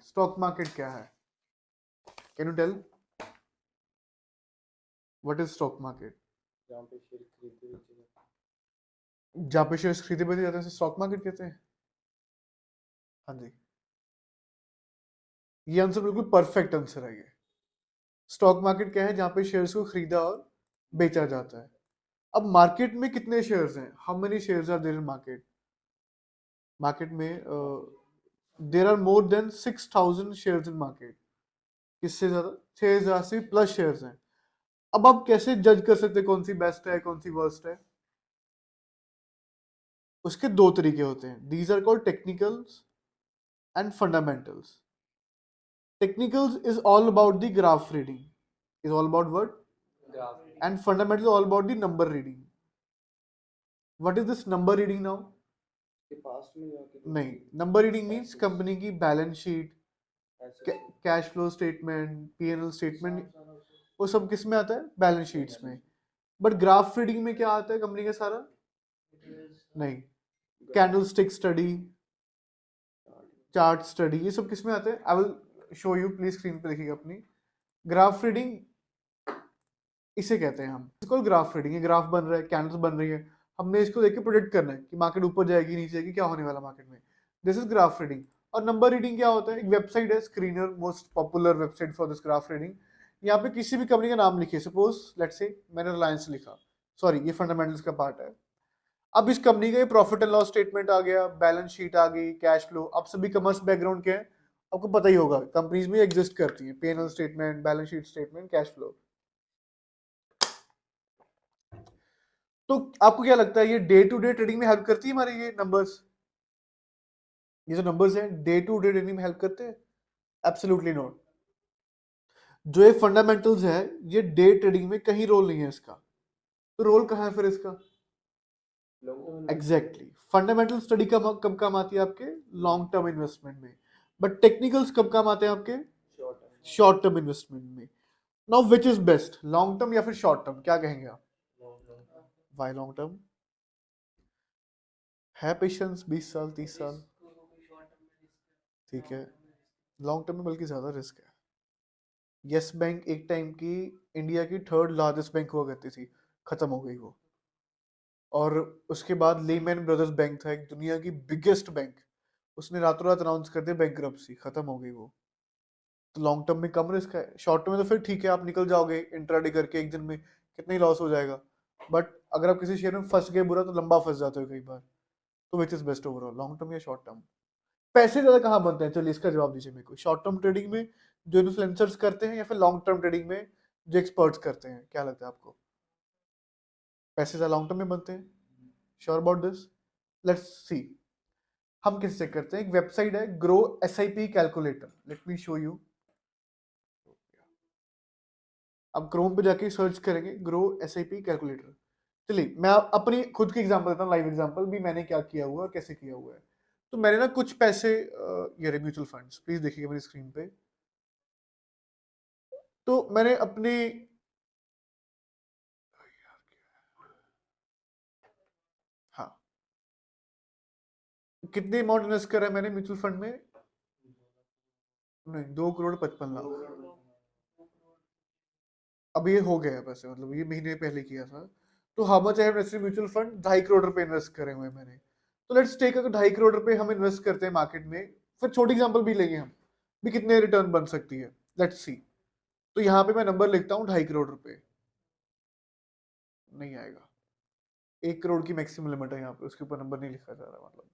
Stock market क्या है? Can you tell what is stock market? जहाँ पे शेयर खरीदते बेचे जाते जहाँ पे शेयर्स खरीदे बेचे जाते हैं स्टॉक मार्केट कहते हैं। हाँ जी, ये आंसर बिल्कुल परफेक्ट आंसर है। ये स्टॉक मार्केट क्या है? जहाँ पे शेयर्स को खरीदा और बेचा जाता है। अब मार्केट में कितने शेयर्स हैं? How many shares are there in market? Market में there are more than 6,000 shares in market. किससे ज्यादा? 6,000 से प्लस शेयर्स हैं। अब आप कैसे जज कर सकते हैं कौन सी बेस्ट है कौन सी वर्स्ट है? उसके दो तरीके होते हैं। These are called technicals and fundamentals. Technicals is all about the graph reading, is all about what? हैं graph and fundamental all about the number reading. What is this number reading now? के पास में जाके नहीं, number reading means company की balance sheet, ऐसे cash flow statement, PNL statement, वो सब किस में आता है? बैलेंस शीट्स में। बट ग्राफ रीडिंग में क्या आता है कंपनी का सारा? नहीं, कैंडलस्टिक स्टडी, चार्ट स्टडी, ये सब किस में आते हैं? I will show you, please screen पे देखिएगा अपनी। ग्राफ रीडिंग इसे कहते हैं हम, इसको ग्राफ रीडिंग। ये ग्राफ बन रहा है, कैंडल्स बन रही है, हमने इसको देख के प्रोडिक्ट करना है कि मार्केट ऊपर जाएगी नीचे जाएगी, क्या होने वाला मार्केट में। This is graph reading. और नंबर रीडिंग क्या होता है? एक वेबसाइट है screener, most popular website for this graph reading. यहाँ पे किसी भी कंपनी का नाम लिखिए, सपोज लेट्स से मैंने रिलायंस लिखा, सॉरी ये फंडामेंटल्स का पार्ट है। अब इस कंपनी का ये प्रॉफिट एंड लॉस स्टेटमेंट आ गया, बैलेंस शीट आ गई, कैश फ्लो। अब सभी कॉमर्स बैकग्राउंड के हैं, आपको पता ही होगा कंपनीज में एग्जिस्ट करती है, PNL statement, balance sheet statement, cash flow. तो आपको क्या लगता है ये डे टू डे ट्रेडिंग में हेल्प करती है हमारे ये नंबर्स? ये जो नंबर्स हैं डे टू डे ट्रेडिंग में हेल्प करते हैं? Absolutely not. जो ये फंडामेंटल्स है ये डे ट्रेडिंग में कहीं रोल नहीं है इसका। तो रोल कहाँ है फिर इसका? एग्जैक्टली, फंडामेंटल स्टडी कब काम आती है आपके? लॉन्ग टर्म इन्वेस्टमेंट में। बट टेक्निकल्स कब काम आते हैं आपके? शॉर्ट शॉर्ट टर्म इन्वेस्टमेंट में। Now which is best, long term या फिर शॉर्ट टर्म? क्या कहेंगे आप? Why long term? है पेशेंस 20 साल 30 साल, ठीक है। लॉन्ग टर्म में बल्कि ज्यादा रिस्क है। यस बैंक एक टाइम की इंडिया की थर्ड लार्जेस्ट बैंक हुआ करती थी, खत्म हो गई वो। और उसके बाद लेमैन ब्रदर्स बैंक था, एक दुनिया की बिगेस्ट बैंक, उसने रातों रात अनाउंस कर दिया बैंकरप्सी, खत्म हो गई वो। तो लॉन्ग टर्म में कम रिस्क है। शॉर्ट टर्म में तो फिर ठीक है, आप निकल जाओगे इंट्राडे करके, एक दिन में कितना ही लॉस हो जाएगा। बट अगर आप किसी शेयर में फंस गए बुरा, तो लंबा फंस जाते हो कई बार। तो विच is best overall, long term या शॉर्ट टर्म? पैसे ज्यादा कहाँ बनते हैं? चलिए इसका जवाब दीजिए मेरे को। शॉर्ट टर्म ट्रेडिंग में जो इन्फ्लुएंसर्स करते हैं, या फिर लॉन्ग टर्म ट्रेडिंग में जो एक्सपर्ट्स करते हैं? क्या लगता है आपको? पैसे ज्यादा लॉन्ग टर्म में बनते हैं। Sure about this? Let's see, हम कैसे चेक करते हैं। एक वेबसाइट है grow SIP calculator, let me show you. अब क्रोम पे जाके सर्च करेंगे ग्रो SIP कैलकुलेटर। चलिए मैं अपनी खुद की एग्जांपल देता हूँ, लाइव एग्जांपल भी मैंने क्या किया हुआ है और कैसे किया हुआ है। तो मैंने ना कुछ पैसे, ये रहे म्यूचुअल फंड्स, प्लीज देखिएगा मेरी स्क्रीन पे। तो मैंने अपने, हाँ, कितने अमाउंट इन्वेस्ट करा है मैंने म्यूचुअल फंड में? नहीं, 2,55,00,000। अब ये हो गया पैसे, मतलब ये महीने पहले किया था। तो how much I have invested mutual fund? 2.5 crore रुपए इन्वेस्ट करे हुए मैंने। तो लेट्स टेक, अगर 2.5 करोड़ रुपए हम इन्वेस्ट करते हैं मार्केट में, फिर छोटी एग्जांपल भी लेंगे हम, भी कितने रिटर्न बन सकती है, लेट्स सी। तो यहाँ पे मैं नंबर लिखता हूँ 2.5 करोड़ रुपए। नहीं आएगा, 1 करोड़ की मैक्सिमम लिमिट है यहाँ पे, उसके ऊपर नंबर नहीं लिखा जा रहा मतलब।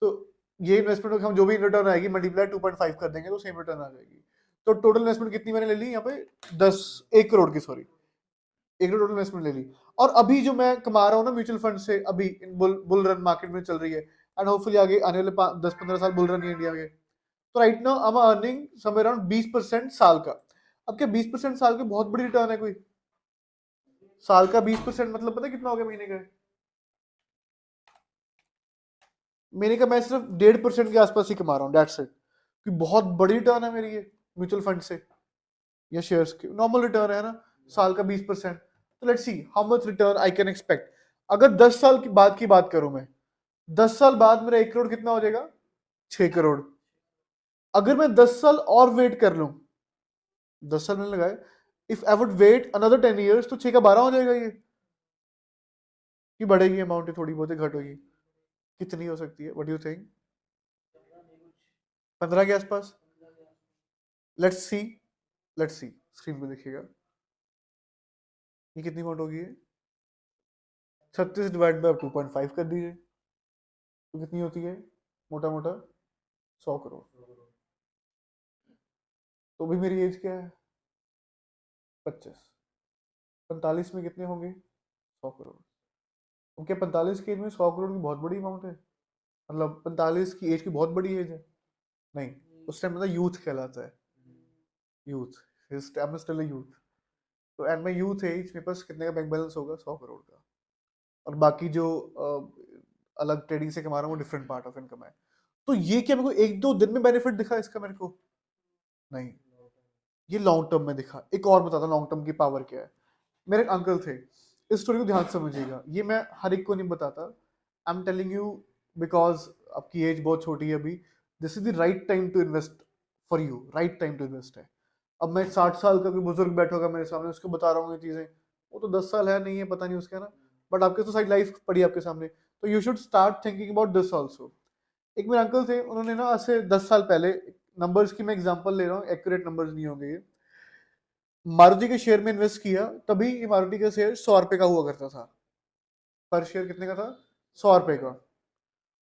तो ये इन्वेस्टमेंट हम जो भी रिटर्न आएगी मल्टीप्लाई 2.5 कर देंगे तो सेम रिटर्न आ जाएगी। तो टोटल इन्वेस्टमेंट कितनी मैंने ले ली यहाँ पे? 1 करोड़ की, सॉरी 1 करोड़ टोटल इन्वेस्टमेंट ले ली। और अभी जो मैं कमा रहा हूँ ना म्यूचुअल फंड से, अभी बुल रन मार्केट में चल रही है, एंड होपफुली आगे आने वाले 10-15 साल बुल रन है इंडिया में। तो right now I am earning somewhere around 20% साल का। अब क्या 20% साल का बहुत बड़ी रिटर्न है कोई? साल का 20% मतलब पता है कितना हो गया महीने का? महीने का मैं सिर्फ 1.5% के आसपास ही कमा रहा हूँ, दैट्स इट। क्योंकि बहुत बड़ी रिटर्न है मेरी ये म्यूचुअल फंड से या शेयर्स की। नॉर्मल रिटर्न है ना साल का 20%। तो let's see how much return I can expect. अगर 10 साल की बात करूं मैं, 10 साल बाद मेरा 1 करोड़ कितना हो जाएगा? 6 करोड़। अगर मैं 10 साल और वेट कर लूं, 10 साल मैंने लगाए, if I would wait another 10 years तो 6 का 12 हो जाएगा ये, कि बढ़ेगी अमाउंट, थोड़ी बहुत घट होगी, कितनी हो सकती है, व्हाट डू यू थिंक? 15 के आसपास। Let's see, let's see, screen पे देखिएगा ये कितनी अमाउंट होगी। 36 डिवाइड बाय 2.5 कर दीजिए, तो कितनी होती है मोटा मोटा? 100 करोड़। तो भी मेरी एज क्या है? 25। 45 में कितने होंगे? 100 करोड़। तो क्या 45 की एज में 100 करोड़ की बहुत बड़ी अमाउंट है? मतलब 45 की एज की बहुत बड़ी एज है? नहीं, उस टाइम मतलब यूथ कहलाता है, youth, I am still a youth. तो एट माई यूथ एज मेरे पास कितने का बैंक बैलेंस होगा? 100 करोड़ का। और बाकी जो अलग ट्रेडिंग से कमा रहा हूँ वो डिफरेंट पार्ट ऑफ इनकम है। तो ये क्या मेरे को एक दो दिन में बेनिफिट दिखा इसका मेरे को? नहीं, ये लॉन्ग टर्म में दिखा। एक और बताता लॉन्ग टर्म की पावर क्या है। मेरे एक अंकल थे, इस स्टोरी को ध्यान से समझिएगा, ये मैं हर एक को नहीं बताता, I am telling you because आपकी एज बहुत छोटी है अभी, this is the right time to invest for you, right time to invest है। अब मैं 60 साल का कोई बुजुर्ग बैठा होगा मेरे सामने, उसको बता रहा हूँ ये चीजें, वो तो 10 साल है नहीं है पता नहीं उसका ना, बट आपके तो सारी लाइफ पड़ी है आपके सामने, तो you should start thinking about this also. एक मेरे अंकल थे, उन्होंने ना आज से 10 साल पहले, नंबर्स की मैं एग्जांपल ले रहा हूँ, एक्यूरेट नंबर्स नहीं होंगे ये, मारुति के शेयर में इन्वेस्ट किया, तभी ये मारुति का शेयर 100 रुपए का हुआ करता था। पर शेयर कितने का था? 100 रुपए का।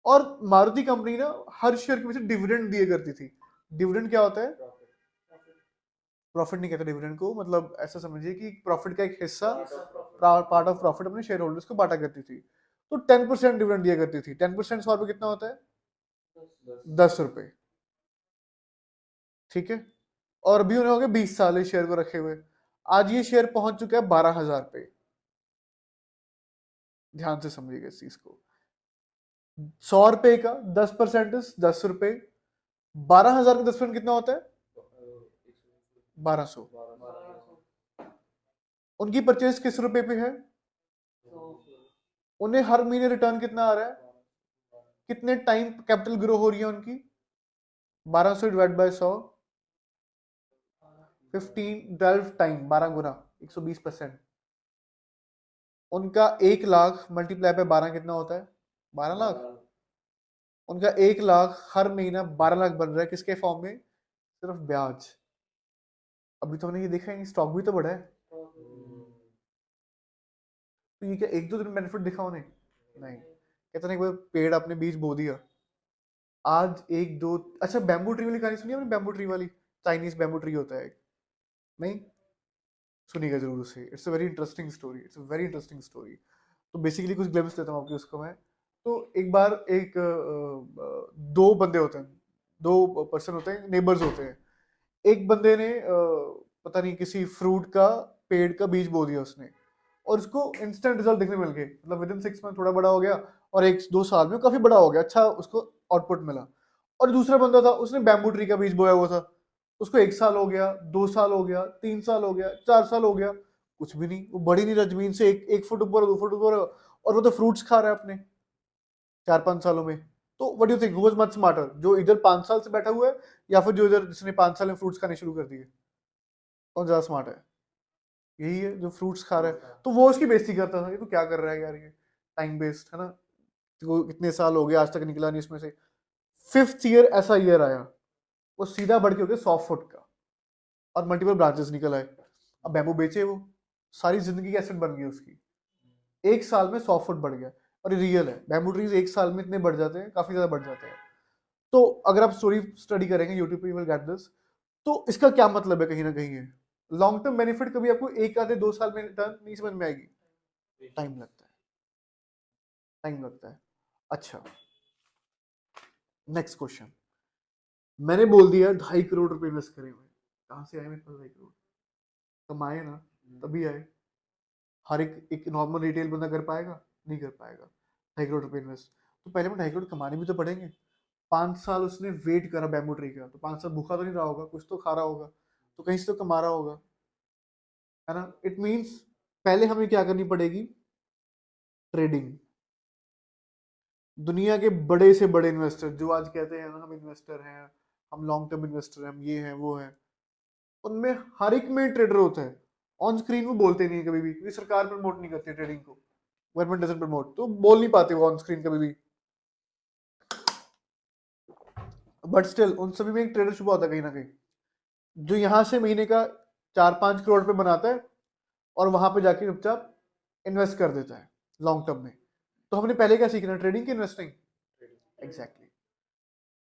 और मारुति कंपनी ना हर शेयर के पीछे डिविडेंड दिए करती थी। डिविडेंड क्या होता है? प्रॉफिट नहीं कहते डिविडेंड को, मतलब ऐसा समझिए कि प्रॉफिट का एक हिस्सा, पार्ट ऑफ प्रॉफिट अपने शेयर होल्डर्स को बांटा करती थी। तो 10% डिविडेंड दिया करती थी। 10% 100 रुपए कितना होता है? 10 रुपए। ठीक है, और अभी उन्हें हो गए 20 साल इस शेयर को रखे हुए, आज ये शेयर पहुंच चुका है 12,000 पे। ध्यान से समझिएगा इस चीज को, 100 रुपए का 10% 10 रुपए, 12,000 का 10% कितना होता है? 1200। उनकी परचेज किस रुपए पे है? उन्हें हर महीने रिटर्न कितना आ रहा है? कितने टाइम कैपिटल ग्रो हो रही है उनकी? 1200 डिवाइड बाय 100, 12 टाइम, 12 गुना, 120%। उनका 1 लाख मल्टीप्लाई पे 12 कितना होता है? 12 लाख। उनका 1 लाख हर महीना 12 लाख बन रहा है, किसके फॉर्म में? सिर्फ ब्याज। अभी तो हमने ये देखा है स्टॉक भी तो बढ़ा है, तो ये क्या एक दो दिन बेनिफिट दिखा उन्हें? नहीं। कहते नहीं, पेड़ आपने बीज बो दिया, आज एक दो, अच्छा बैम्बू ट्री वाली कहानी सुनी आपने? बैम्बू ट्री वाली, चाइनीज बैम्बू ट्री होता है एक, नहीं सुनिएगा जरूर उसे, it's a very interesting story, it's a very interesting story. तो बेसिकली कुछ ग्लिम्स देता हूँ आपको उसको मैं। तो एक बार एक दो बंदे होते हैं, दो पर्सन होते हैं, नेबर्स होते हैं। एक बंदे ने पता नहीं किसी फ्रूट का पेड़ का बीज बो दिया उसने, और उसको इंस्टेंट रिजल्ट देखने मिल गए, मतलब विद इन 6 मंथ थोड़ा बड़ा हो गया, और 1-2 साल में काफी बड़ा हो गया, अच्छा उसको आउटपुट मिला। और दूसरा बंदा था, उसने बैम्बू ट्री का बीज बोया हुआ था, उसको 1 साल हो गया, 2 साल हो गया, 3 साल हो गया, 4 साल हो गया, कुछ भी नहीं, वो बड़ी नहीं रहा जमीन से, 1 फुट ऊपर, 2 फुट ऊपर, और वो तो फ्रूट्स खा रहा है अपने 4-5 सालों में। तो what do you think, who was much smarter, जो इधर 5 साल से बैठा हुआ है, या फिर जो इधर जिसने 5 साल में फ्रूट्स खाने शुरू कर दिए? कौन ज्यादा स्मार्ट है? यही है जो फ्रूट्स खा रहा है। तो वो उसकी बेइज्जती करता था, ये तो क्या कर रहा है यार, ये टाइम वेस्ट है ना, तो कितने साल हो गए आज तक निकला नहीं इसमें से। 5th ईयर ऐसा ईयर आया, वो सीधा बढ़ के हो गया 100 फुट का, और मल्टीपल ब्रांचेस निकल आए। अब बैम्बू बेचे वो, सारी जिंदगी की एसेट बन गई उसकी, 1 साल में 100 फुट बढ़ गया। और ये रियल है, बैम्बू ट्रीज 1 साल में इतने बढ़ जाते हैं, काफी ज्यादा बढ़ जाते हैं। तो अगर आप स्टोरी स्टडी करेंगे यूट्यूब पे, यू विल गेट दिस। तो इसका क्या मतलब है? कहीं ना कहीं है लॉन्ग टर्म बेनिफिट कभी आपको 1 आधे 2 साल में रिटर्न नहीं समझ में आएगी, टाइम लगता है, टाइम लगता है। अच्छा, नेक्स्ट क्वेश्चन। मैंने बोल दिया 2.5 करोड़ रुपए इन्वेस्ट करे हुए, कहाँ से आए मेरे पास 2.5 करोड़? कमाए ना, तभी आए। हर एक नॉर्मल रिटेल बंदा कर पाएगा? नहीं कर पाएगा। 2.5 करोड़ रुपए इन्वेस्ट, तो पहले में 2.5 करोड़ कमाने भी तो पड़ेंगे। 5 साल उसने वेट करा बैम्बू ट्री का, तो 5 साल भूखा तो नहीं रहा होगा, कुछ तो खा रहा होगा, तो कहीं से तो कमा रहा होगा, है ना। इट मीन्स पहले हमें क्या करनी पड़ेगी? ट्रेडिंग। दुनिया के बड़े से बड़े इन्वेस्टर जो आज कहते हैं ना हम इन्वेस्टर हैं, हम लॉन्ग टर्म इन्वेस्टर हैं, हम ये हैं वो हैं, उनमें हर एक में ट्रेडर होता है। ऑन स्क्रीन वो बोलते नहीं है कभी भी, क्योंकि सरकार प्रमोट नहीं करती ट्रेडिंग को, गवर्नमेंट डजंट प्रमोट, तो बोल नहीं पाते वो ऑन स्क्रीन कभी भी। बट स्टिल उन सभी में एक ट्रेडर छुपा होता है कहीं ना कहीं, जो यहाँ से महीने का 4-5 करोड़ पे बनाता है और वहां पे जाके चुपचाप इन्वेस्ट कर देता है लॉन्ग टर्म में। तो हमने पहले क्या सीखना, ट्रेडिंग की investing? Exactly.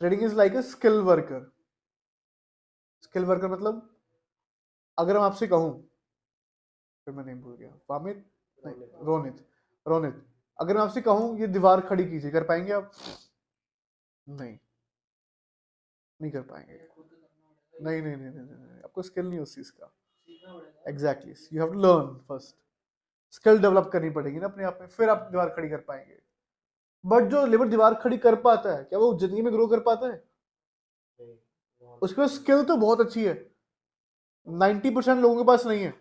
Trading is like a skill worker. Skill worker मतलब, अगर मैं आपसे कहूं, फिर मैं नहीं भूल गया, वामिद नहीं, रोनित, रोनित, अगर मैं आपसे कहूं ये दीवार खड़ी कीजिए, कर पाएंगे आप? नहीं, नहीं कर पाएंगे। नहीं नहीं नहीं नहीं, नहीं। आपको स्किल नहीं उस चीज का। Exactly, you have to learn first, skill develop करनी पड़ेगी ना अपने आप में, फिर आप दीवार खड़ी कर पाएंगे। बट जो लेबर दीवार खड़ी कर पाता है, क्या वो जिंदगी में ग्रो कर पाता है? उसके पास स्किल तो बहुत अच्छी है, 90% लोगों के पास नहीं है।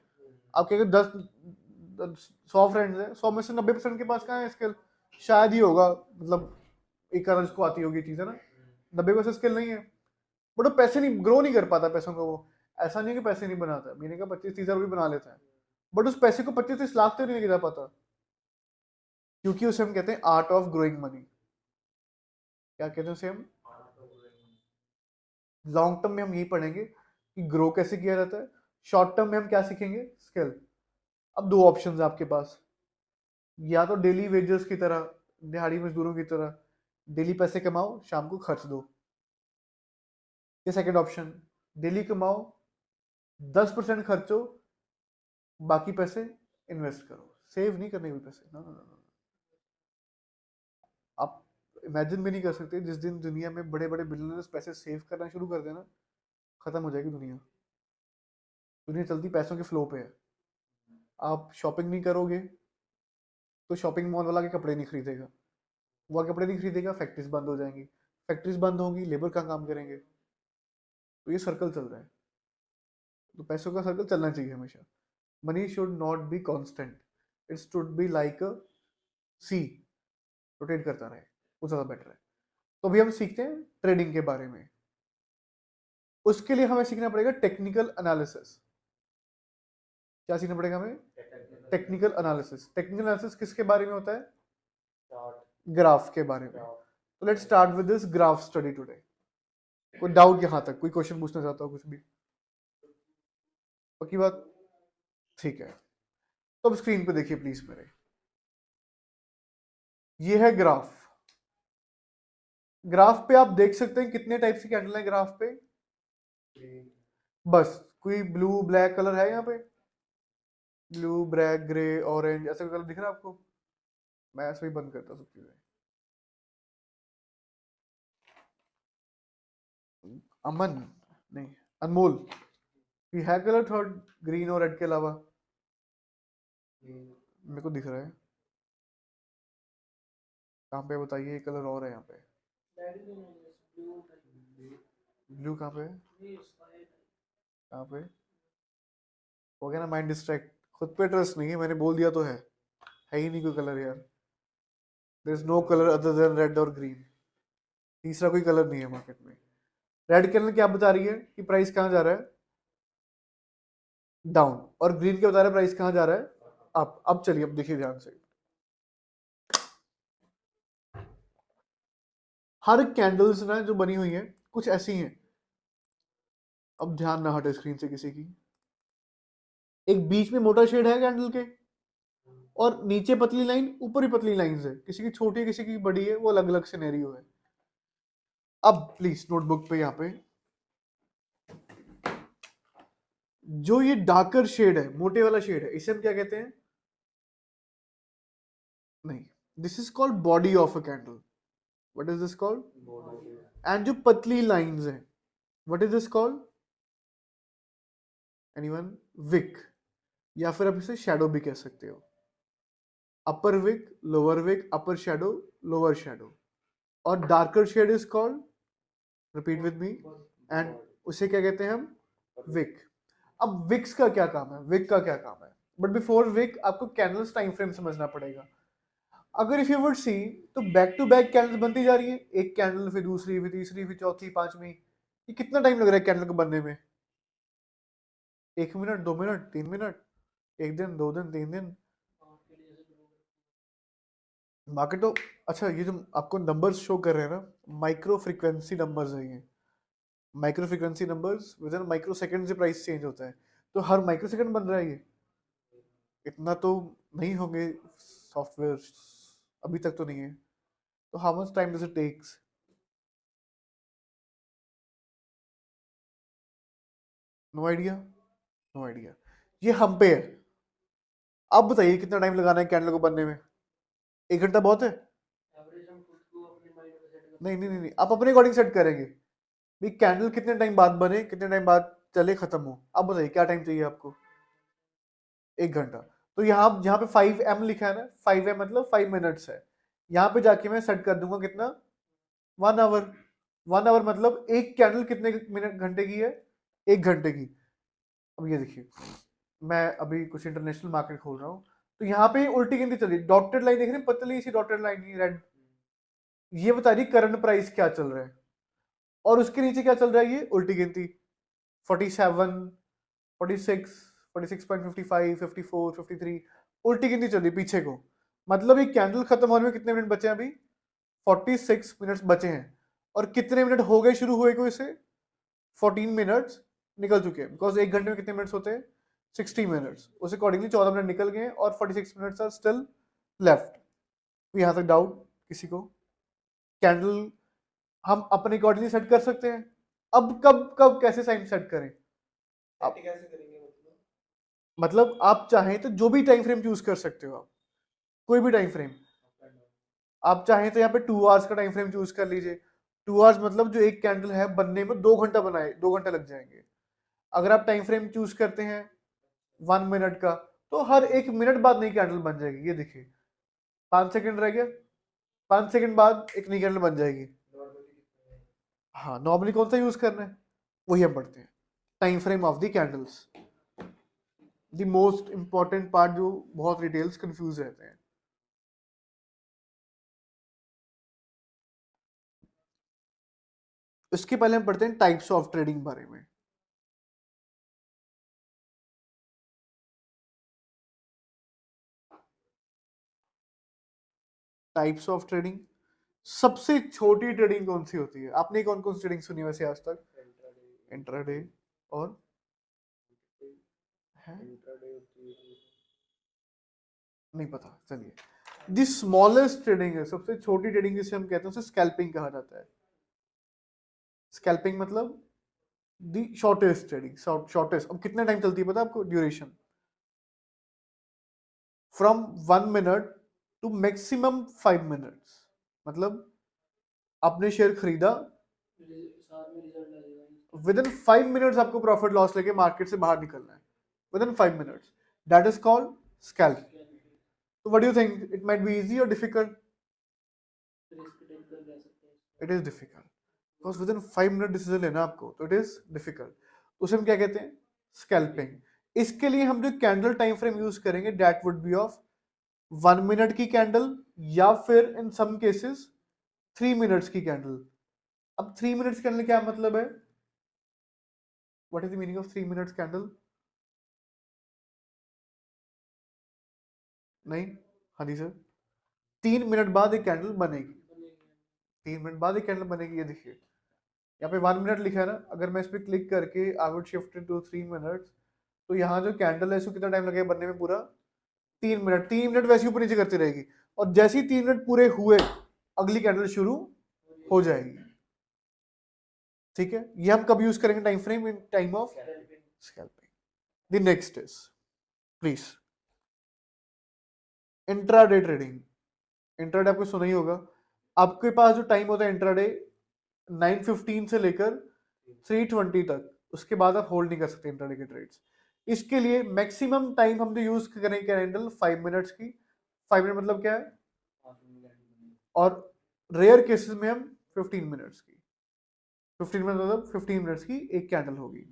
आप कहेंगे 100 फ्रेंड्स हैं, 100 में से 90% के पास कहाँ है स्किल? शायद ही होगा, मतलब एक कारण जिसको आती होगी चीज है ना, 90% स्किल नहीं है। बट वो पैसे नहीं, ग्रो नहीं कर पाता पैसों को वो। ऐसा नहीं है कि पैसे नहीं बनाता, महीने का 25-30 हजार भी बना लेता है, बट उस पैसे को 25-30 लाख तक नहीं लेके जा पाता, क्योंकि उसे हम कहते हैं आर्ट ऑफ ग्रोइंग मनी। क्या कहते हैं उसे हम? लॉन्ग टर्म में हम यही पढ़ेंगे कि ग्रो कैसे किया जाता है, शॉर्ट टर्म में हम क्या सीखेंगे, स्किल। अब दो ऑप्शंस है आपके पास, या तो डेली वेजेस की तरह, दिहाड़ी मजदूरों की तरह डेली पैसे कमाओ, शाम को खर्च दो। ये सेकंड ऑप्शन, डेली कमाओ, 10% खर्चो, बाकी पैसे इन्वेस्ट करो। सेव नहीं करने के भी पैसे, ना। आप इमेजिन भी नहीं कर सकते, जिस दिन दुनिया में बड़े बड़े बिलियनर्स पैसे सेव करना शुरू कर देना, खत्म हो जाएगी दुनिया। दुनिया चलती पैसों के फ्लो पे है। आप शॉपिंग नहीं करोगे तो शॉपिंग मॉल वाला के कपड़े नहीं खरीदेगा, वो कपड़े नहीं खरीदेगा, फैक्ट्रीज बंद हो जाएंगी, फैक्ट्रीज बंद होंगी, लेबर का काम करेंगे, तो ये सर्कल चल रहा है। तो पैसों का सर्कल चलना चाहिए हमेशा। Money should not be constant, it should be like a sea, rotate करता रहे, वो ज़्यादा बेटर है। तो अभी हम सीखते हैं ट्रेडिंग के बारे में। उसके लिए हमें सीखना पड़ेगा टेक्निकल एनालिसिस। क्या सीखना पड़ेगा हमें? Technical analysis. टेक्निकल एनालिसिस किसके बारे में होता है? ग्राफ के बारे में। तो let's start with this graph study today. कोई डाउट यहां तक, कोई क्वेश्चन पूछना चाहता हो, कुछ भी? पक्की बात? ठीक है, तो अब स्क्रीन पे देखिए प्लीज मेरे, ये है ग्राफ। ग्राफ पे आप देख सकते हैं कितने टाइप की कैंडल है ग्राफ पे। बस कोई ब्लू ब्लैक कलर है यहाँ पे? ब्लू ब्लैक ग्रे ऑरेंज ऐसा कलर दिख रहा है आपको? मैं ऐसे ही बंद करता हूँ सब चीजें। अमन नहीं, अनमोल, ये है कलर थर्ड ग्रीन और रेड के अलावा? मेरे को दिख रहा है, कहाँ पे बताइए, कलर और है यहाँ पे। ब्लू कहाँ पे है? कहाँ पे? हो गया ना माइंड डिस्ट्रैक्ट, खुद पे ट्रस्ट नहीं है, मैंने बोल दिया तो है ही नहीं कोई कलर यार। There is no colour other than red और ग्रीन, तीसरा कोई कलर नहीं है मार्केट में। रेड कैंडल क्या बता रही है कि प्राइस कहाँ जा रहा है? डाउन। और ग्रीन क्या बता रहा है प्राइस कहाँ जा रहा है? अप। अब चलिए, अब देखिए ध्यान से, हर कैंडल्स ना जो बनी हुई है कुछ ऐसी हैं। अब ध्यान ना हटे स्क्रीन से किसी की। एक बीच में मोटा शेड है कैंडल के, और नीचे पतली लाइन, ऊपर भी पतली लाइंस है, किसी की छोटी है किसी की बड़ी है, वो अलग अलग सिनेरियो है। अब प्लीज नोटबुक पे यहाँ पे, जो ये डार्कर शेड है, मोटे वाला शेड है, इसे हम क्या कहते हैं? नहीं, this is called body of a candle. What is this called? And जो पतली लाइंस हैं, what is this called? Anyone? Wick, या फिर आप इसे शैडो भी कह सकते हो। Upper wick, lower wick, upper shadow, lower shadow. और darker shade is called, repeat with me, and उसे क्या कहते हैं हम? विक। अब विक्स का क्या काम है, विक का क्या काम है? बट बिफोर विक आपको कैंडल्स टाइम फ्रेम समझना पड़ेगा। अगर इफ यू वुड सी, तो बैक टू बैक कैंडल्स बनती जा रही है, एक कैंडल फिर दूसरी फिर तीसरी फिर चौथी पांचवी, ये कितना टाइम लग रहा है कैंडल को बनने में? 1 मिनट, 2 मिनट, 3 मिनट, 1 दिन, 2 दिन, 3 दिन। मार्केट तो अच्छा, ये जो आपको नंबर्स शो कर रहे हैं ना, माइक्रो फ्रीक्वेंसी नंबर्स है ये। Micro frequency numbers with in micro second से प्राइस चेंज होता है, तो हर माइक्रो सेकंड बन रहा है ये। इतना तो नहीं होंगे सॉफ्टवेयर, अभी तक तो नहीं है। तो how much time does it takes? No idea, no idea. ये हम पे है। आप बताइए कितना टाइम लगाना है कैंडल को बनने में? 1 घंटा बहुत है? नहीं नहीं नहीं नहीं, आप अपने अकॉर्डिंग सेट करेंगे भाई कैंडल कितने टाइम बाद बने, कितने टाइम बाद चले, खत्म हो। आप बताइए क्या टाइम चाहिए आपको? 1 घंटा। तो यहाँ पे 5M लिखा है ना, 5M मतलब 5 मिनट्स है। यहाँ पे जाके मैं सेट कर दूंगा कितना, 1 आवर। 1 आवर मतलब एक कैंडल कितने मिनट घंटे की है? 1 घंटे की। अब ये देखिए, मैं अभी कुछ इंटरनेशनल मार्केट खोल रहा हूँ, तो यहाँ पे उल्टी गिनती चल रही, डॉटेड लाइन देख रहे हैं, पतली सी डॉटेड लाइन ही रेड, ये बता रही करंट प्राइस क्या चल रहा है। और उसके नीचे क्या चल रहा है, ये उल्टी गिनती 47, 46, 46.55, 54, 53, उल्टी गिनती चल रही पीछे को। मतलब ये कैंडल खत्म होने में कितने मिनट बचे हैं अभी? 46 मिनट्स बचे हैं। और कितने मिनट हो गए शुरू हुए को इसे? 14 मिनट्स निकल चुके हैं, बिकॉज 1 घंटे में कितने मिनट्स होते हैं? 60 मिनट्स। उस अकॉर्डिंगली 14 मिनट निकल गए और 46 मिनट्स आर स्टिल लेफ्ट। यहां तक डाउट किसी को? कैंडल हम अपने अकॉर्डिंगली सेट कर सकते हैं। अब कब कब कैसे टाइम सेट करें? सेट कैसे करेंगे मतलब आप चाहें तो जो भी टाइम फ्रेम चूज कर सकते हो, आप कोई भी टाइम फ्रेम। आप चाहें तो यहाँ पे 2 आवर्स का टाइम फ्रेम चूज कर लीजिए। 2 आवर्स मतलब जो एक कैंडल है बनने में 2 घंटा बनाए, 2 घंटे लग जाएंगे। अगर आप टाइम फ्रेम चूज करते हैं 1 मिनट का, तो हर 1 मिनट बाद नई कैंडल बन जाएगी। ये देखिए 5 सेकंड रह गया, 5 सेकंड बाद एक नई कैंडल बन जाएगी। हाँ, नॉर्मली कौन सा यूज करना है वही हम पढ़ते हैं, time frame of the candles. The most important part जो बहुत डिटेल्स कंफ्यूज रहते हैं। इसके पहले हम पढ़ते हैं टाइप्स ऑफ ट्रेडिंग बारे में। टाइप्स ऑफ ट्रेडिंग, सबसे छोटी ट्रेडिंग कौन सी होती है? आपने कौन कौन सी ट्रेडिंग सुनी वैसे आज तक? इंट्राडे और है नहीं पता, चलिए। द स्मॉलेस्ट ट्रेडिंग है, सबसे छोटी ट्रेडिंग जिसे हम कहते हैं उसे स्कैल्पिंग कहा जाता है। स्कैल्पिंग मतलब द शॉर्टेस्ट ट्रेडिंग, शॉर्टेस्ट। अब कितना टाइम चलती है पता है आपको? Duration from 1 minute to maximum 5 minutes. मतलब आपने शेयर खरीदा, विद इन 5 मिनट्स आपको प्रॉफिट लॉस लेके मार्केट से बाहर निकलना है, within 5 minutes. That is called scalp. तो what do you think, it might be easy और difficult? It is difficult, because within 5 minute decision लेना आपको, तो इट इज डिफिकल्ट। उसे हम क्या कहते हैं? स्कैल्पिंग। इसके लिए हम जो कैंडल टाइम फ्रेम यूज करेंगे that would B of 1 minute की कैंडल, या फिर इन सम केसेस 3 मिनट्स की कैंडल। अब 3 मिनट्स कैंडल क्या मतलब है? What is the meaning of 3 minutes candle? नहीं, हाँ जी सर। 3 मिनट बाद एक कैंडल बनेगी, 3 मिनट बाद एक कैंडल बनेगी। ये देखिए यहाँ पे 1 मिनट लिखा है ना, अगर मैं इस पर क्लिक करके I would shift to 3 minutes, तो यहाँ जो कैंडल है इसको कितना टाइम लगेगा बनने में? पूरा 3 मिनट। 3 मिनट वैसे ऊपर नीचे करती रहेगी, और जैसे ही 3 मिनट पूरे हुए अगली कैंडल शुरू हो जाएगी। ठीक है, ये हम कब यूज करेंगे time frame? In time of scalping. The next is please intraday trading. Intraday आपको सुना ही होगा। आपके पास जो टाइम होता है इंट्राडे 9:15 से लेकर 3:20 तक, उसके बाद आप होल्ड नहीं कर सकते इंट्राडे के ट्रेड्स। इसके लिए मैक्सिमम टाइम हम जो यूज करेंगे कैंडल 5 मिनट्स की। 5 मिनट मतलब क्या है? और रेयर केसेस में हम 15 मिनट्स की। 15 मिनट मतलब 15 मिनट्स की एक कैंडल होगी।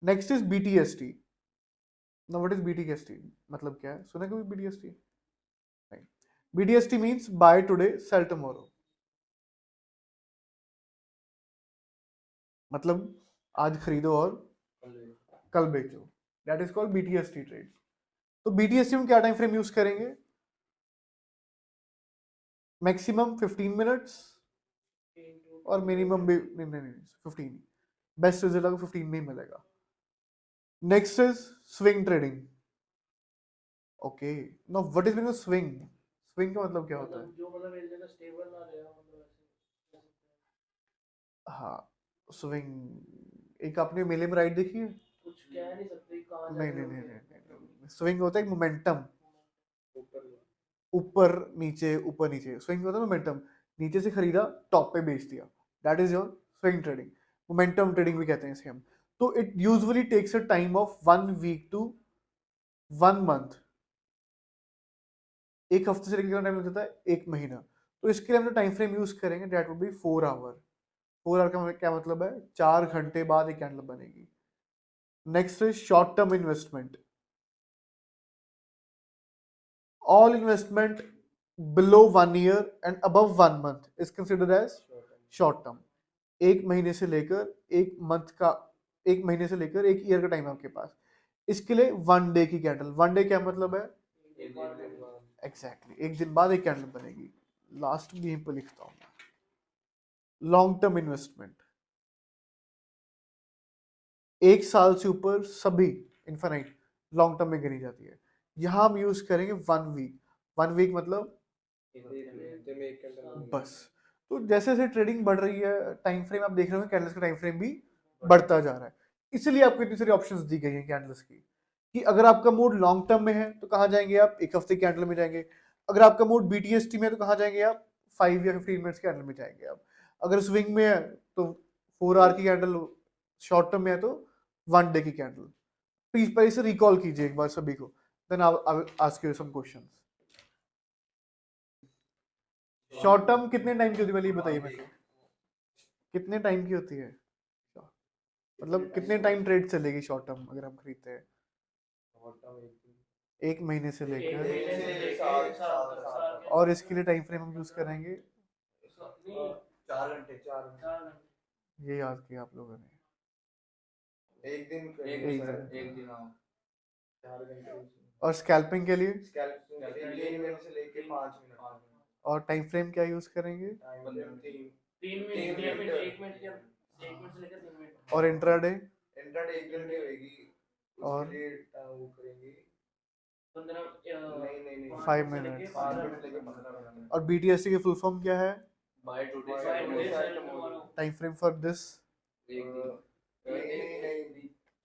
Next is BTST। Now what is BTST? मतलब क्या है, सुना कभी BTST? नहीं। BTST means by today sell tomorrow. मतलब आज खरीदो और कल बेचो, that is called BTST trade. तो बीटीएसटी में क्या टाइम फ्रेम यूज करेंगे? मैक्सिमम 15 मिनट्स और मिनिमम भी नहीं नहीं नहीं 15, बेस्ट रिजल्ट आपको 15 में ही मिलेगा। Next is swing trading. Okay, now what is meaning of swing? Swing का मतलब क्या होता है? जो मतलब एक जगह स्टेबल ना रहे, मतलब ऐसे हाँ, स्विंग एक आपने मेले में राइड देखी है? कुछ कह नहीं सकते कहाँ नहीं जा नहीं रहे नहीं होंगे। नहीं नहीं, स्विंग होता है एक मोमेंटम, ऊपर ऊपर नीचे ऊपर नीचे। स्विंग होता है मोमेंटम, नीचे से खरीदा टॉप पे बेच दिया, that is your swing trading. Momentum trading भी कहते हैं इसे हम। तो it usually takes a time of 1 week to 1 month. एक हफ्ते से लेकर कितना टाइम लग जाता है? 1 महीना। तो इसके लिए हम जो टाइम फ्रेम यूज करेंगे that would be 4 hour. 4 hour का क्या मतलब है? 4 घंटे बाद एक कैंडल बनेगी। Next is short term investment. All investment below 1 year and above 1 month is considered as short term। एक महीने से लेकर एक मंथ का, एक महीने से लेकर एक ईयर का टाइम है आपके पास। इसके लिए 1 डे की कैंडल। 1 डे क्या मतलब है? एग्जैक्टली एक दिन बाद एक कैंडल बनेगी। लास्ट में यहीं पर लिखता हूँ। लॉन्ग टर्म इन्वेस्टमेंट, 1 साल से ऊपर सभी इनफाइनाइट लॉन्ग टर्म में गिनी जाती है। यहाँ हम यूज करेंगे 1 वीक। 1 वीक मतलब बस। तो जैसे जैसे ट्रेडिंग बढ़ रही है, टाइम फ्रेम आप देख रहे हो कैंडल्स का टाइम फ्रेम भी बढ़ता जा रहा है। इसलिए आपको इतनी सारी ऑप्शंस दी गई हैं कैंडल्स की, कि अगर आपका मूड लॉन्ग टर्म में है तो कहाँ जाएंगे आप? एक हफ्ते कैंडल में जाएंगे। अगर आपका मूड बीटीएसटी में है तो कहाँ जाएंगे आप? 5 या 15 मिनट्स कैंडल में जाएंगे आप। अगर स्विंग में है तो 4 आवर की कैंडल, शॉर्ट टर्म में है तो 1 डे की कैंडल। प्लीज पहले इसे रिकॉल कीजिए एक बार सभी को, then I will ask you some questions. Short term कितने टाइम की होती है पहले ये बताइए मेरे को, कितने टाइम की होती है? मतलब कितने टाइम ट्रेड चलेगी शॉर्ट टर्म अगर हम खरीदते हैं? 1 महीने से एक लेकर, महीने से लेके साल के और इसके लिए टाइम फ्रेम हम यूज करेंगे। नहीं 4 घंटे ये याद किया आप लोगों ने। एक दिन एक दिन हाँ 4 घंटे और स्कैल्पिंग के लिए? 3 मिनट से लेके 5 मिनट और टाइम फ्रेम क्या यूज करेंगे? 3 मिनट 1 मिनट से लेकर 3 मिनट और इंट्राडे? एक दिन की होगी और उसके लिए वो करेंगे 15 नहीं 5 मिनट। 5 मिनट लेके 15 मिनट और बीटीएससी की फुल फॉर्म क्या है? Buy today sell tomorrow time frame for this? नहीं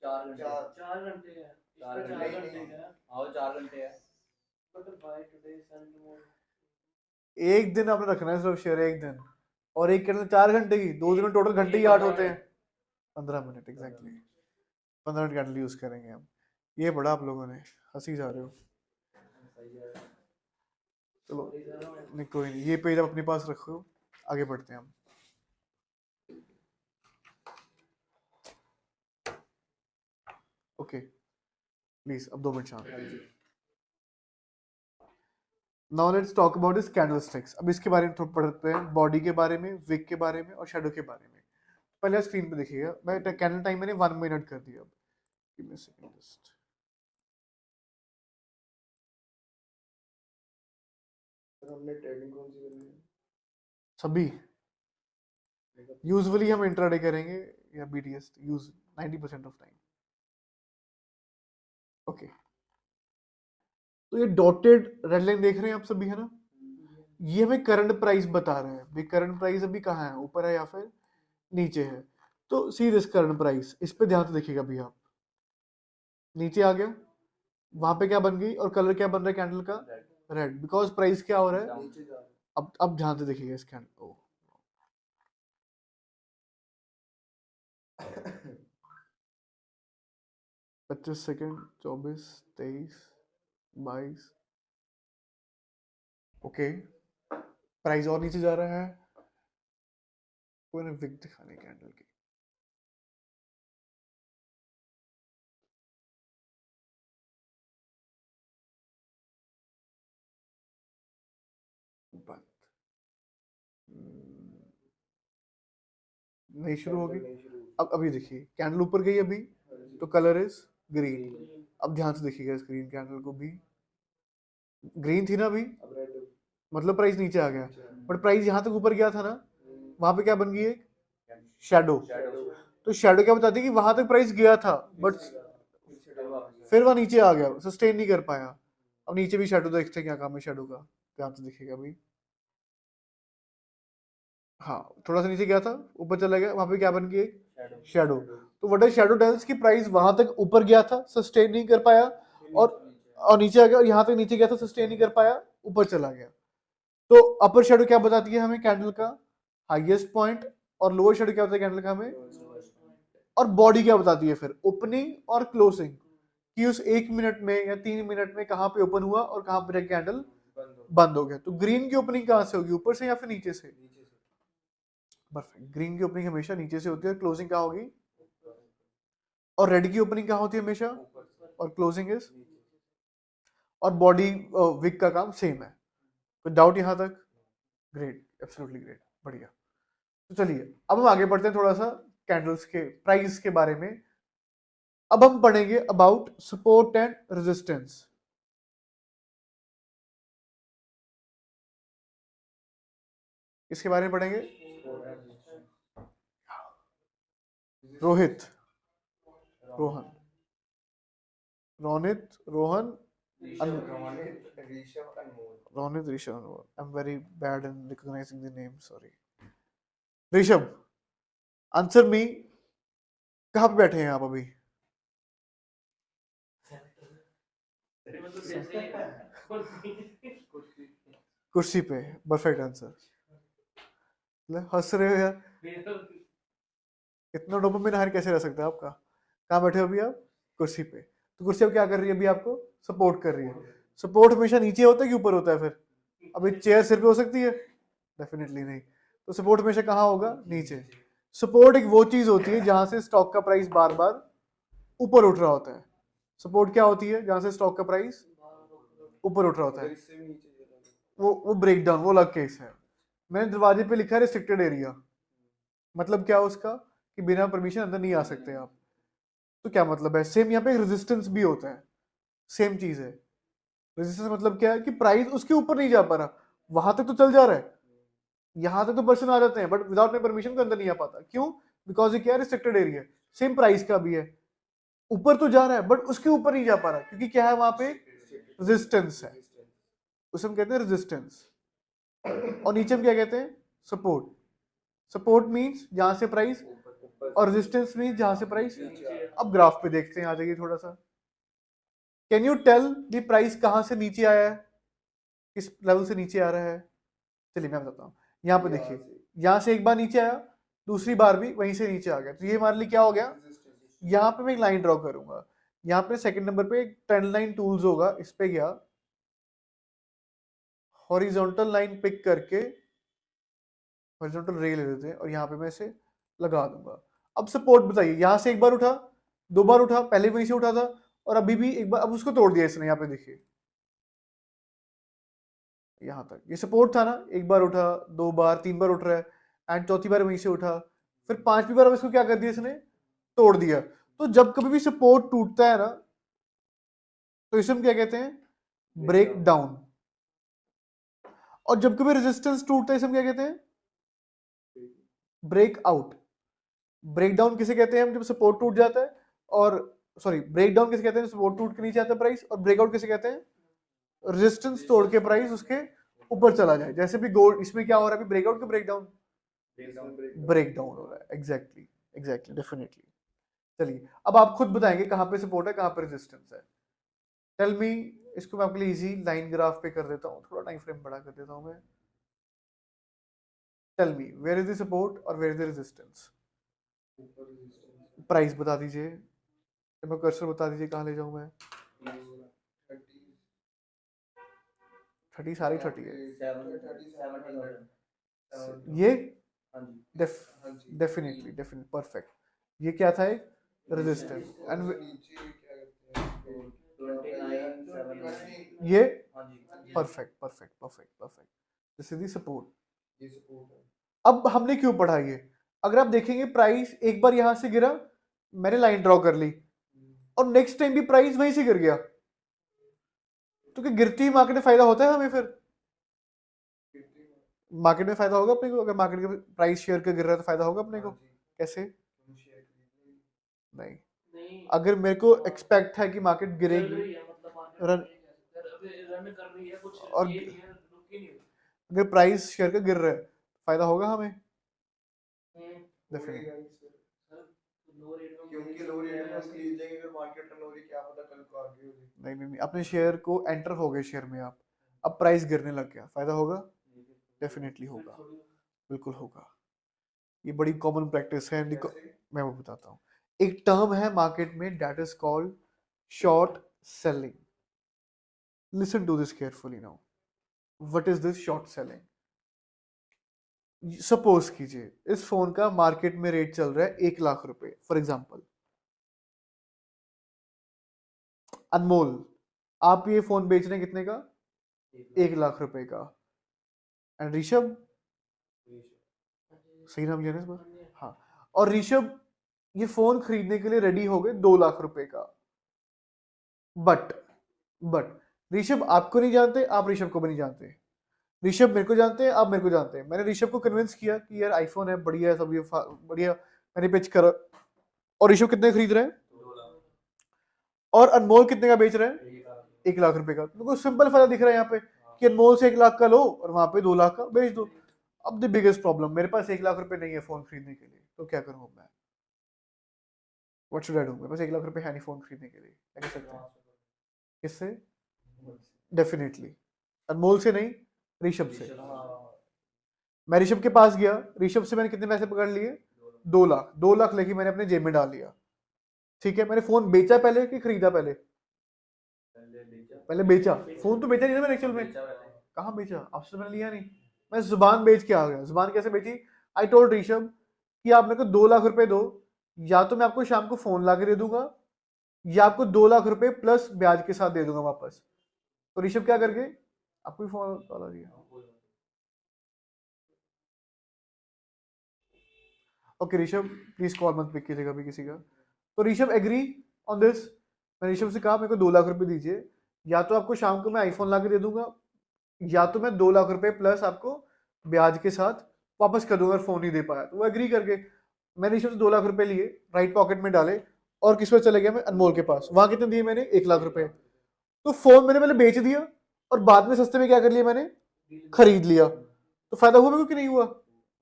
4 घंटे है इसका 4 घंटे है और 4 घंटे है but by today sell tomorrow एक दिन आपने रखना है सिर्फ शेयर, एक दिन। और एक कैंडल 4 घंटे की, 2 दिन में टोटल घंटे ही 8 होते हैं। 15 minute exactly. 15 minute candle use करेंगे हम। ये बड़ा आप लोगों ने हंसी जा रहे हो। चलो नहीं कोई नहीं, ये पेज आप अपने पास रखो, आगे बढ़ते हैं हम। ओके प्लीज अब 2 मिनट शांत। Now let's talk about this candlesticks. अब इसके बारे में थोड़ा पढ़ते हैं, बॉडी के बारे में, विक के बारे में और शेडो के बारे में। पहले स्क्रीन पे देखिएगा, मैं कैंडल टाइम मैंने 1 मिनट कर दिया। अब give me a second just. हमने ट्रेडिंग कौन सी करनी है सभी यूजुअली हम इंट्राडे करेंगे या BTS use 90% of time. Okay, तो ये डॉटेड रेड लाइन देख रहे हैं आप सभी, है ना? ये हमें करंट प्राइस बता रहे हैं। भाई करंट प्राइस अभी कहाँ है, ऊपर है या फिर नीचे है? तो सी दिस करंट प्राइस, इस पे ध्यान से देखिएगा अभी आप। नीचे आ गया, वहां पे क्या बन गई और कलर क्या बन रहा है कैंडल का? रेड, बिकॉज प्राइस क्या हो रहा है? नीचे जा रहा अब ध्यान से देखिएगा इस कैंडल। 25 सेकेंड, 24, 23, 22। ओके, प्राइस और नीचे जा रहा है। कोई ना विक दिखाने कैंडल की। बंद नहीं शुरू होगी। अब अभी देखिए कैंडल ऊपर गई अभी, तो कलर इज ग्रीन। अब ध्यान से देखिएगा स्क्रीन कैंडल को भी, ग्रीन थी ना अभी, मतलब प्राइस नीचे आ गया, बट प्राइस यहाँ तक ऊपर गया था ना, वहां पे क्या बन गई है, शेडो। तो शेडो क्या बताती है कि वहां तक प्राइस गया था, बट फिर वह नीचे आ गया, सस्टेन नहीं कर पाया। अब नीचे भी शेडो देखते हैं क्या काम है शेडो का, ध्यान से दिखेगा अभी। हाँ, थोड़ा सा नीचे गया था, ऊपर चला गया, वहां पे क्या बन गई, शेडो। तो व्हाट इज शेडो टेल्स की प्राइस वहां तक ऊपर गया था, सस्टेन नहीं कर पाया, और नीचे आ गया, और यहाँ तक नीचे गया था, सस्टेन नहीं कर पाया, ऊपर चला गया। तो अपर शेडो क्या बताती है हमें, कैंडल का हाईएस्ट पॉइंट, और लोअर शेडो क्या बताती है कैंडल का हमें, और बॉडी क्या बताती है फिर, ओपनिंग और क्लोजिंग, कि उस 1 मिनट में या 3 मिनट में कहां पे ओपन हुआ और कहां पे कैंडल बंद हो गया। तो ग्रीन की ओपनिंग कहां से होगी, ऊपर से या फिर नीचे से, परफेक्ट, ग्रीन की ओपनिंग हमेशा नीचे से होती है, क्लोजिंग कहां होगी, और रेड की ओपनिंग कहां होती है हमेशा, और क्लोजिंग इज, और बॉडी विक का काम सेम है। कोई डाउट यहां तक, ग्रेट, एब्सोल्युटली ग्रेट, बढ़िया। तो चलिए अब हम आगे बढ़ते हैं थोड़ा सा कैंडल्स के प्राइस के बारे में। अब हम पढ़ेंगे अबाउट सपोर्ट एंड रेजिस्टेंस। इसके बारे में पढ़ेंगे, Rohit, Rohan, Ronit, Rohan, Ronit, Rishabh, I am very bad in recognising the name, sorry. Rishabh, answer me, कहां पे बैठे हैं आप अभी, कुर्सी पे, परफेक्ट आंसर। हंस रहे हो यार, इतना डोपामिन हाई कैसे रह सकता है आपका। कहाँ बैठे हो अभी आप, कुर्सी पे। तो कुर्सी अब क्या कर रही है, अभी आपको सपोर्ट कर रही है। सपोर्ट हमेशा नीचे होता है कि ऊपर होता है फिर, अभी चेयर सिर पे हो सकती है, डेफिनेटली नहीं। तो सपोर्ट हमेशा कहाँ होगा, नीचे। सपोर्ट एक वो चीज होती है जहां से स्टॉक का प्राइस बार बार ऊपर उठ रहा होता है। सपोर्ट क्या होती है, जहां से स्टॉक का प्राइस ऊपर उठ रहा होता है, वो ब्रेक डाउन, वो अलग केस है। मैंने दरवाजे पे लिखा है रिस्ट्रिक्टेड एरिया, मतलब क्या उसका, कि बिना परमिशन अंदर नहीं आ सकते आप। तो क्या मतलब है, सेम यहाँ पे रेजिस्टेंस भी होता है, सेम चीज है। रेजिस्टेंस मतलब क्या है, कि प्राइस उसके ऊपर नहीं जा पा रहा, वहां तक तो चल जा रहा है, यहां तक तो पर्सन आ जाते हैं, बट विदाउट माई परमिशन के अंदर नहीं आ पाता। क्यों, बिकॉज ये क्या है, रिस्ट्रिक्टेड एरिया। सेम प्राइस का भी है, ऊपर तो जा रहा है बट उसके ऊपर नहीं जा पा रहा, क्योंकि क्या है वहां पे, रेजिस्टेंस है, उसे हम कहते हैं रेजिस्टेंस। और नीचे हम क्या कहते हैं, सपोर्ट। सपोर्ट मींस जहां से प्राइस, और रेजिस्टेंस मींस जहां से प्राइस। अब ग्राफ पे देखते हैं, आ जाइए थोड़ा सा। Can you tell the price कहां से नीचे आया है, किस लेवल से नीचे आ रहा है। चलिए मैं बताता हूँ, यहाँ पे देखिए, यहाँ से एक बार नीचे आया, दूसरी बार भी वहीं से नीचे आ गया, तो ये हमारे लिए क्या हो गया। यहाँ पे मैं एक लाइन ड्रॉ करूंगा, यहाँ पे सेकंड नंबर पे एक ट्रेंड लाइन टूल्स होगा, इस पे गया, हॉरिजॉन्टल लाइन पिक करके, हॉरिजॉन्टल रे ले लेते हैं, और यहाँ पे मैं इसे लगा दूंगा। अब सपोर्ट बताइए, यहाँ से एक बार उठा, दो बार उठा, पहले वहीं से उठा था, और अभी भी एक बार, अब उसको तोड़ दिया इसने, यहाँ पे देखिए, यहाँ तक ये सपोर्ट था ना, एक बार उठा, दो बार, तीन बार उठ रहा है, एंड चौथी बार वहीं से उठा, फिर पांचवी बार अब इसको क्या कर दिया इसने, तोड़ दिया। तो जब कभी भी सपोर्ट टूटता है ना, तो इसे हम क्या कहते हैं, ब्रेक डाउन। और जब कभी रेजिस्टेंस टूटता है, इसे हम क्या कहते हैं, ब्रेक आउट। ब्रेक डाउन किसे कहते हैं हम, जब सपोर्ट टूट जाता है, और सॉरी, ब्रेक डाउन किसे कहते हैं, सपोर्ट टूट के नीचे आता है प्राइस, और ब्रेकआउट किसे कहते हैं, रेजिस्टेंस तोड़ के प्राइस उसके ऊपर चला जाए। जैसे भी गोल्ड, इसमें क्या हो रहा है, ब्रेकआउट का ब्रेकडाउन, ब्रेक डाउन हो रहा है, एग्जैक्टली, एग्जैक्टली, डेफिनेटली। चलिए अब आप खुद बताएंगे कहां पे सपोर्ट है, कहां पे रेजिस्टेंस है। टेल मी, इसको मैं आपके लिए इजी लाइन ग्राफ पे कर देता हूं, थोड़ा टाइम फ्रेम बड़ा कर देता हूं मैं। Tell me, where is the support और where is the resistance. Price बता दीजिए, मैं कर्सर बता दीजिए कहां ले जाऊं मैं। 30, सारी 30 है ये, डेफिनेटली, डेफिनेटली, परफेक्ट। ये क्या था, एक रेजिस्टेंस, एंड ये, perfect, perfect, perfect, perfect, this is the support. अब हमने क्यों पढ़ा ये, अगर आप देखेंगे प्राइस एक बार यहां से गिरा, मैंने लाइन ड्रॉ कर ली, और नेक्स्ट टाइम भी प्राइस वहीं से गिर गया, तो क्या गिरती मार्केट में फायदा होता है हमें? फिर मार्केट में फायदा होगा अपने को? अगर मार्केट का प्राइस शेयर का गिर रहा है तो फायदा होगा अपने को? कैसे? नहीं। नहीं, अगर मेरे को एक्सपेक्ट है कि मार्केट चल गिरेगी, रही है, मतलब मार्केट रन अभी रन कर रही है, कुछ और ये नहीं है, रुकी नहीं हुई। अगर प्राइस शेयर का गिर रहा है, फायदा होगा हमें? डेफिनेटली लो रेट में क्योंकि लो रेट में उसकी लीज लेंगे, अगर मार्केट टर्न हो रही क्या पता कल को आगे हो जाए। नहीं नहीं नहीं, अपने शेयर को एंटर हो गए शेयर में आप, अब प्राइस गिरने लग गया, फायदा होगा? डेफिनेटली होगा, बिल्कुल होगा। ये बड़ी कॉमन प्रैक्टिस है, मैं वो बताता हूँ। एक टर्म है मार्केट में, that is called short selling. Listen to this carefully now. What is this short selling? Suppose कीजिए इस फोन का मार्केट में रेट चल रहा है 1 लाख रुपए, फॉर एग्जाम्पल। अनमोल, आप ये फोन बेच रहे हैं कितने का? 1 लाख रुपए का। एंड ऋषभ, सही नाम लिया ना इस बार? हाँ। और ऋषभ ये फोन खरीदने के लिए रेडी हो गए 2 लाख रुपए का। बट ऋषभ आपको नहीं जानते, आप ऋषभ को भी नहीं जानते। ऋषभ मेरे को जानते हैं, आप मेरे को जानते हैं। मैंने ऋषभ को कन्विंस किया कि यार आईफोन है, बढ़िया है सब, ये बढ़िया, मैंने पिच करा। और ऋषभ कितने खरीद रहे हैं? और अनमोल कितने का बेच रहे हैं? 1 लाख रुपए का। तो सिंपल फायदा दिख रहा है यहाँ पे कि अनमोल से 1 लाख का लो और वहां पे 2 लाख का बेच दो। अब द बिगेस्ट प्रॉब्लम, मेरे पास 1 लाख रुपए नहीं है फोन खरीदने के लिए, तो क्या करूँ मैं? What should I do? मेरे पास 1 लाख रुपए है नहीं फोन खरीदने के लिए, क्या कर सकते हैं? किससे? डेफिनेटली अनमोल से नहीं, ऋषभ से। मैं ऋषभ के पास गया, ऋषभ से मैंने कितने पैसे पकड़ लिए? 2 लाख। 2 लाख लेके मैंने अपने जेब में डाल लिया। ठीक है, मैंने फोन बेचा पहले कि खरीदा? पहले बेचा। फोन तो बेचा नहीं ना मैंने एक्चुअल में। कहाँ बेचा? आपसे मैंने लिया नहीं, मैं जुबान बेच के आ गया। जुबान कैसे बेची? आई टोल्ड ऋषभ कि आप मेरे को 2 लाख रुपए दो, या तो मैं आपको शाम को फोन ला के दे दूंगा, या आपको 2 लाख रुपए प्लस ब्याज के साथ दे दूंगा वापस। तो ऋषभ क्या करके आपको ही फोन कॉल आ रही है। ओके ऋषभ, प्लीज कॉल मत पिक कीजिएगा भी किसी का। तो ऋषभ एग्री ऑन दिस। मैं ऋषभ से कहा मेरे को 2 लाख रुपए दीजिए, या तो आपको शाम को मैं आईफोन ला के दे दूंगा, या तो मैं 2 लाख रुपए प्लस आपको ब्याज के साथ वापस कर दूंगा, फोन नहीं दे पाया। तो वो एग्री करके मैंने ऋषभ से 2 लाख रुपए लिए, राइट पॉकेट में डाले, और किस पर चले गया? मैं अनमोल के पास। वहां कितने दिए मैंने? 1 लाख रुपए। तो फोन मैंने पहले बेच दिया और बाद में सस्ते में क्या कर लिया? मैंने खरीद लिया। तो फायदा हुआ मेरे को कि नहीं हुआ?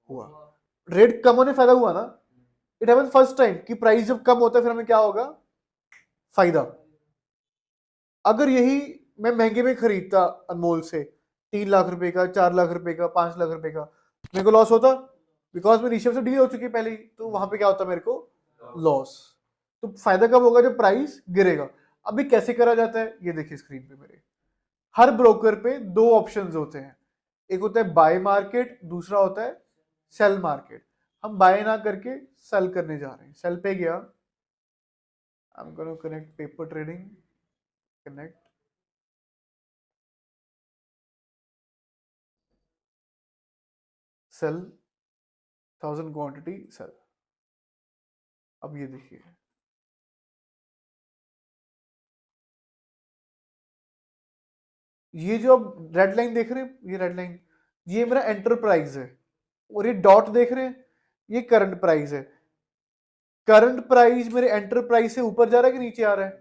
हुआ। रेट कम होने फायदा हुआ ना। इट हैपेंस फर्स्ट टाइम कि प्राइस जब कम होता है फिर हमें क्या होगा? फायदा। अगर यही मैं महंगे में खरीदता अनमोल से, 3 लाख रुपए का, 4 लाख रुपए का, 5 लाख रुपए का, मेरे को लॉस होता, बिकॉज मेरी ऋषभ से डील हो चुकी है पहले ही। तो वहां पे क्या होता मेरे को? लॉस। तो फायदा कब होगा? जब प्राइस गिरेगा। अभी कैसे करा जाता है ये देखिए स्क्रीन पे मेरे। हर ब्रोकर पे 2 ऑप्शंस होते हैं, एक होता है बाय मार्केट, दूसरा होता है सेल मार्केट। हम बाय ना करके सेल करने जा रहे हैं। सेल पे गया, I am gonna connect paper trading, connect, sell 1000 quantity, sell. अब ये देखिए, ये जो आप रेड लाइन देख रहे हैं, ये रेड लाइन, ये मेरा एंटरप्राइज है, और ये डॉट देख रहे हैं, ये करंट प्राइस है। करंट प्राइस मेरे एंटरप्राइज से ऊपर जा रहा है कि नीचे आ रहा है?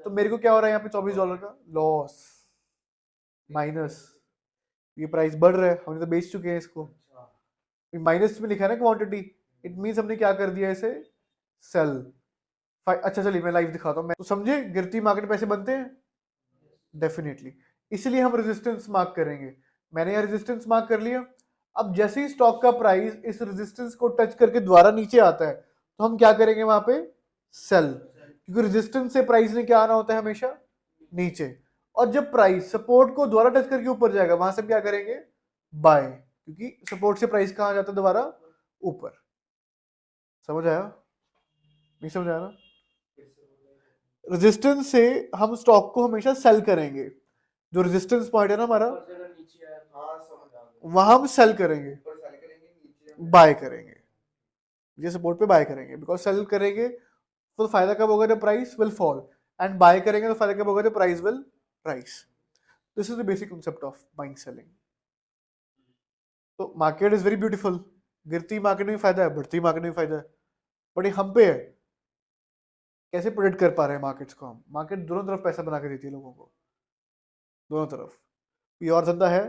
तो मेरे को क्या हो रहा है यहाँ पे? $24 का लॉस, माइनस। ये प्राइस बढ़ रहा है, हमने तो बेच चुके हैं इसको। माइनस में लिखा है ना क्वांटिटी, इट मींस हमने क्या कर दिया इसे? सेल। अच्छा चलिए मैं लाइव दिखाता हूँ। मैं तो समझे गिरती मार्केट पैसे बनते हैं? डेफिनेटली। इसलिए हम रेजिस्टेंस मार्क करेंगे। मैंने यहाँ रेजिस्टेंस मार्क कर लिया। अब जैसे ही स्टॉक का प्राइस इस रेजिस्टेंस को टच करके दोबारा नीचे आता है, तो हम क्या करेंगे वहां पे? सेल। क्योंकि रेजिस्टेंस से प्राइस ने क्या आना होता है? हमेशा नीचे। और जब प्राइस सपोर्ट को दोबारा टच करके ऊपर जाएगा, वहां से क्या करेंगे? बाय। क्योंकि सपोर्ट से प्राइस कहां जाता है? दोबारा ऊपर। समझ आया? नहीं समझ आया ना? रेजिस्टेंस से हम स्टॉक को हमेशा सेल करेंगे। जो रेजिस्टेंस पॉइंट है ना हमारा, वहां हम सेल करेंगे, बाय करेंगे। ये सपोर्ट पे बाय करेंगे, बिकॉज सेल करेंगे तो फायदा कब होगा, जब price will fall, and buy करेंगे तो फायदा कब होगा, जब price will rise. This is the basic concept of buying selling. तो मार्केट इज वेरी ब्यूटीफुल, गिरती मार्केट में फायदा है, बढ़ती मार्केट में फायदा है, बट ये हम पे है कैसे प्रोडिक्ट कर पा रहे हैं मार्केट्स को हम। मार्केट दोनों तरफ पैसा बना के देती है लोगों को, दोनों तरफ। कोई और धंधा है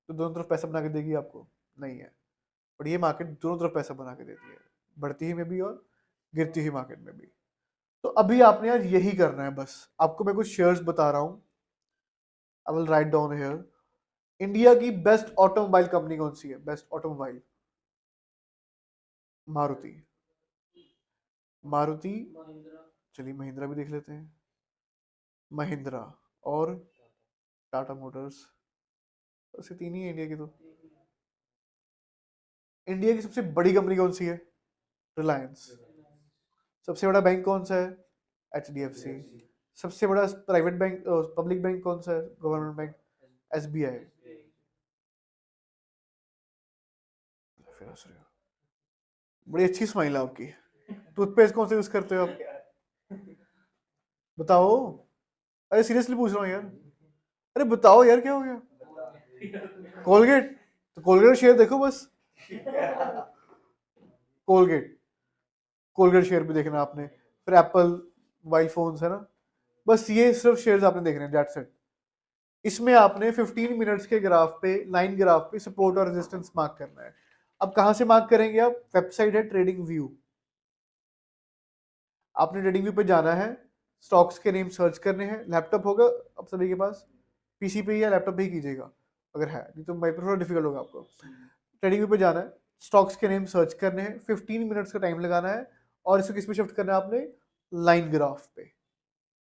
तो दोनों तरफ पैसा बना के देगी आपको, नहीं है। बट ये मार्केट दोनों तरफ पैसा बना के देती है, बढ़ती हुई में भी और गिरती हुई मार्केट में भी। तो अभी आपने आज यही करना है बस। आपको मैं कुछ शेयर्स बता रहा हूँ, I will write down here. India की बेस्ट ऑटोमोबाइल कंपनी कौन सी है? Best automobile, Maruti. मारुति, महिंद्रा, चलिए महिंद्रा भी देख लेते हैं। महिंद्रा और टाटा मोटर्स, बस ये तीन ही है इंडिया की। तो इंडिया की सबसे बड़ी कंपनी कौन सी है? रिलायंस। सबसे बड़ा बैंक कौन सा है? HDFC। सबसे बड़ा प्राइवेट बैंक, पब्लिक बैंक कौन सा है? Government bank, SBI। फिर हंस रहे हो, बड़ी अच्छी स्माइल है आपकी। टूथपेस्ट कौन सा यूज करते हो आप? बताओ। अरे सीरियसली पूछ रहा हूँ यार, अरे बताओ यार, क्या हो गया? कोलगेट, तो कोलगेट शेयर देखो बस। कोलगेट, कोलगेट शेयर भी देखना आपने। फिर एप्पल मोबाइल फोन्स है ना, बस ये सिर्फ शेयर्स आपने देखने हैं, दैट्स इट। इसमें आपने 15 मिनट्स के ग्राफ पे, लाइन ग्राफ पे सपोर्ट और रेजिस्टेंस मार्क करना है। अब कहां से मार्क करेंगे आप? वेबसाइट है ट्रेडिंग व्यू। आपने ट्रेडिंग व्यू पे जाना है, स्टॉक्स के नेम सर्च करने हैं। लैपटॉप होगा अब सभी के पास, पीसी पे या लैपटॉप पे ही कीजिएगा अगर है, नहीं तो मैं थोड़ा डिफिकल्ट होगा आपको। ट्रेडिंग व्यू पे जाना है, स्टॉक्स के नेम सर्च करने हैं, 15 मिनट्स का टाइम लगाना है, और इसको किस पे शिफ्ट करना है आपने? लाइन ग्राफ पे,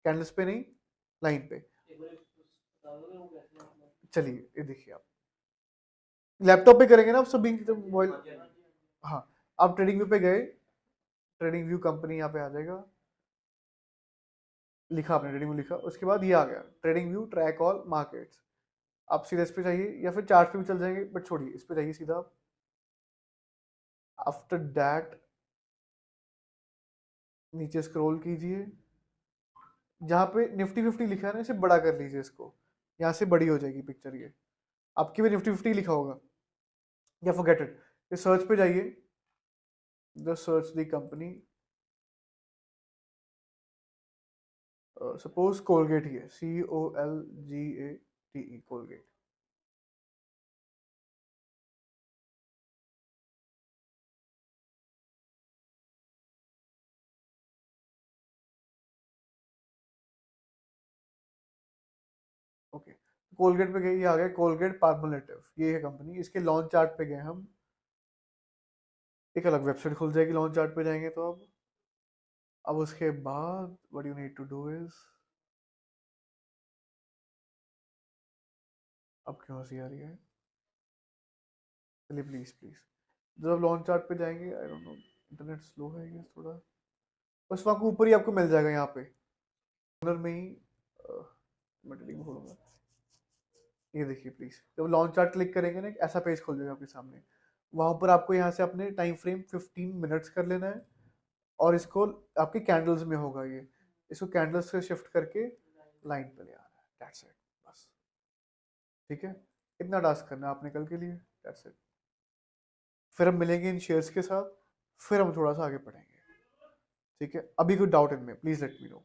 कैंडल्स पे नहीं, लाइन पे। चलिए ये देखिए, आप लैपटॉप पे करेंगे ना आप सभी, तो मोबाइल। हाँ, आप ट्रेडिंग व्यू पे गए, ट्रेडिंग व्यू कंपनी यहाँ पे आ जाएगा, लिखा आपने ट्रेडिंग व्यू लिखा, उसके बाद ये आ गया trading view track all markets. आप सीधा इस पे चाहिए या फिर चार्ट पे भी चल जाएंगे, बट छोड़िए, इस पे जाइए सीधा आप। आफ्टर दैट नीचे स्क्रॉल कीजिए, जहाँ पे निफ्टी 50 लिखा है ना, इसे बड़ा कर लीजिए इसको, यहाँ से बड़ी हो जाएगी पिक्चर। ये आपकी भी निफ्टी 50 लिखा होगा, या फॉरगेट इट। ये सर्च पे जाइए, the search the company, suppose Colgate ही है, COLGATE, कोलगेट। ओके, कोलगेट पे गए, ये आ गया कोलगेट पाल्मोलिव, ये है कंपनी। इसके लॉन्च चार्ट पे गए हम, एक अलग वेबसाइट खुल जाएगी लॉन्च चार्ट पे जाएंगे तो। अब उसके बाद what you need to do is, अब क्यों हंसी आ रही है? चलिए प्लीज प्लीज, जब लॉन्च चार्ट पे जाएंगे, I don't know internet slow है ये थोड़ा, बस वहाँ को ऊपर ही आपको मिल जाएगा, यहाँ पे कॉर्नर में ही। मैं डिलीट बोलूँगा, ये देखिए प्लीज, जब लॉन्च चार्ट क्लिक करेंगे ना, एक ऐसा पेज खुल जाएगा आपके सामने। वहाँ पर आपको यहाँ से अपने टाइम फ्रेम 15 मिनट्स कर लेना है, और इसको आपके कैंडल्स में होगा ये, इसको कैंडल्स से शिफ्ट करके लाइन पे ले आना है, दैट्स इट बस। ठीक है, इतना टास्क करना है आपने कल के लिए, दैट्स इट। फिर हम मिलेंगे इन शेयर्स के साथ, फिर हम थोड़ा सा आगे पढ़ेंगे। ठीक है, अभी कोई डाउट इनमें, प्लीज लेट मी नो।